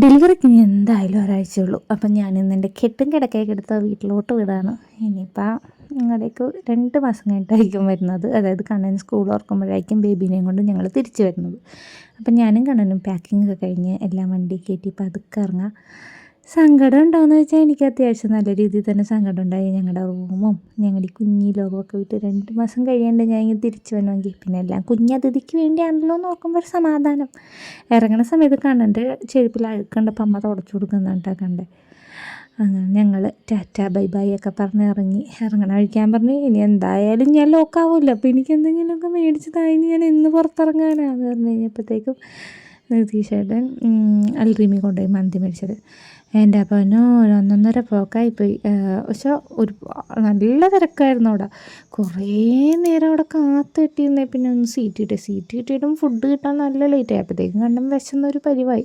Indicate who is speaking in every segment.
Speaker 1: ഡെലിവറിക്ക് ഇനി എന്തായാലും ഒരാഴ്ചയുള്ളൂ. അപ്പം ഞാൻ ഇന്ന് എൻ്റെ കെട്ടും കിടക്കയൊക്കെ എടുത്ത് വീട്ടിലോട്ട് വിടാണ്. ഇനിയിപ്പോൾ ഇങ്ങോട്ടേക്ക് 2 മാസം കഴിഞ്ഞിട്ടായിരിക്കും വരുന്നത്. അതായത് കണ്ണൻ സ്കൂൾ തുറക്കുമ്പോഴായിരിക്കും ബേബീനെയും കൊണ്ട് ഞങ്ങൾ തിരിച്ചു വരുന്നത്. അപ്പം ഞാനും കണ്ണനും പാക്കിംഗ് ഒക്കെ കഴിഞ്ഞ് എല്ലാം വണ്ടി കയറ്റി പതുക്കെ ഇറങ്ങാം. സങ്കടം ഉണ്ടോയെന്ന് ചോദിച്ചാൽ എനിക്ക് അത്യാവശ്യം നല്ല രീതിയിൽ തന്നെ സങ്കടം ഉണ്ടായി. ഞങ്ങളുടെ റൂമും ഞങ്ങളുടെ ഈ കുഞ്ഞി ലോകമൊക്കെ വിട്ട് 2 മാസം കഴിയേണ്ട ഞാൻ ഇങ്ങനെ തിരിച്ചു വരണമെങ്കിൽ പിന്നെ എല്ലാം കുഞ്ഞതിഥിക്ക് വേണ്ടിയാണല്ലോ എന്ന് നോക്കുമ്പോൾ ഒരു സമാധാനം. ഇറങ്ങണ സമയത്ത് കണ്ണൻ്റെ ചെരുപ്പിൽ അഴുക്കണ്ടപ്പോൾ അമ്മ തുടച്ചു കൊടുക്കുന്നുണ്ടാ കണ്ടേ. അങ്ങനെ ഞങ്ങൾ ടാറ്റ ബൈ ബൈ ഒക്കെ പറഞ്ഞ് ഇറങ്ങണ കഴിക്കാൻ പറഞ്ഞ് ഇനി എന്തായാലും ഞാൻ ലോക്കാവുമല്ലോ, അപ്പോൾ എനിക്ക് എന്തെങ്കിലുമൊക്കെ മേടിച്ചതായി ഞാൻ എന്ന് പുറത്തിറങ്ങാനാന്ന് പറഞ്ഞു കഴിഞ്ഞപ്പോഴത്തേക്കും നിതീഷേട്ടൻ അൽറീമി കൊണ്ടുപോയി മന്തി മേടിച്ചത്. എൻ്റെ അപ്പനോ ഒന്നൊന്നര പോക്കായിപ്പോയി. പക്ഷെ നല്ല തിരക്കായിരുന്നു അവിടെ. കുറേ നേരം അവിടെ കാത്തു കിട്ടിയിരുന്നേ. പിന്നെ ഒന്ന് സീറ്റ് കിട്ടിയിട്ടും ഫുഡ് കിട്ടാൻ നല്ല ലേറ്റായി. അപ്പോഴത്തേക്കും കണ്ടും വിശന്നൊരു പരിവായി.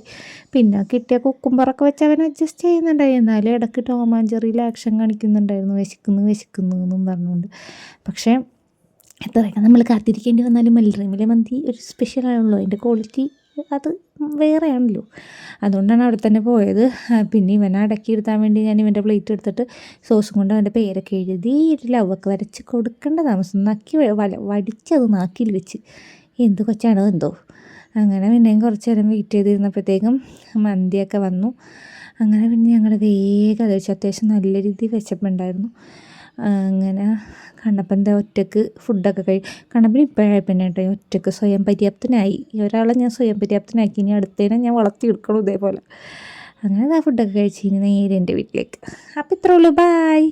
Speaker 1: പിന്നെ കിട്ടിയ കുക്കുംബറൊക്കെ വെച്ച് അവൻ അഡ്ജസ്റ്റ് ചെയ്യുന്നുണ്ടായി. എന്നാലും ഇടയ്ക്ക് ടോം ആൻഡ് ജെറിയിൽ ആക്ഷൻ കാണിക്കുന്നുണ്ടായിരുന്നു, വിശക്കുന്നു എന്നും പറഞ്ഞുകൊണ്ട്. പക്ഷേ എത്രയൊക്കെ നമ്മൾ കാത്തിരിക്കേണ്ടി വന്നാലും അൽറീമിലെ മന്തി ഒരു സ്പെഷ്യലാണല്ലോ, അതിൻ്റെ ക്വാളിറ്റി അത് വേറെയാണല്ലോ. അതുകൊണ്ടാണ് അവിടെ തന്നെ പോയത്. പിന്നെ ഇവനെ അടക്കി എടുത്താൻ വേണ്ടി ഞാൻ ഇവൻ്റെ പ്ലേറ്റ് എടുത്തിട്ട് സോസും കൊണ്ട് അവൻ്റെ പേരൊക്കെ എഴുതി ഒരു ലവൊക്കെ വരച്ച് കൊടുക്കേണ്ട താമസം. വടിച്ചത് നാക്കിൽ വെച്ച് എന്ത് കൊച്ചാണോ എന്തോ. അങ്ങനെ പിന്നെയും കുറച്ച് നേരം വെയിറ്റ് ചെയ്തിരുന്നപ്പോഴത്തേക്കും മന്തിയൊക്കെ വന്നു. അങ്ങനെ പിന്നെ ഞങ്ങൾ വേഗം കഴിച്ചു. അത്യാവശ്യം നല്ല രീതിയിൽ വിശപ്പുണ്ടായിരുന്നു. അങ്ങനെ കണ്ണപ്പൻ്റെ ഒറ്റക്ക് ഫുഡൊക്കെ കണ്ണപ്പന് ഇപ്പോഴായി പിന്നെ കേട്ടോ ഒറ്റക്ക് സ്വയം പര്യാപ്തനായി. ഒരാളെ ഞാൻ സ്വയം പര്യാപ്തനാക്കി, ഇനി അടുത്തതിനെ ഞാൻ വളർത്തിയെടുക്കണം ഇതേപോലെ. അങ്ങനെ ആ ഫുഡൊക്കെ കഴിച്ച് ഇനി നേരെ എൻ്റെ വീട്ടിലേക്ക്. അപ്പോൾ ഇത്രേ ഉള്ളൂ, ബായ്.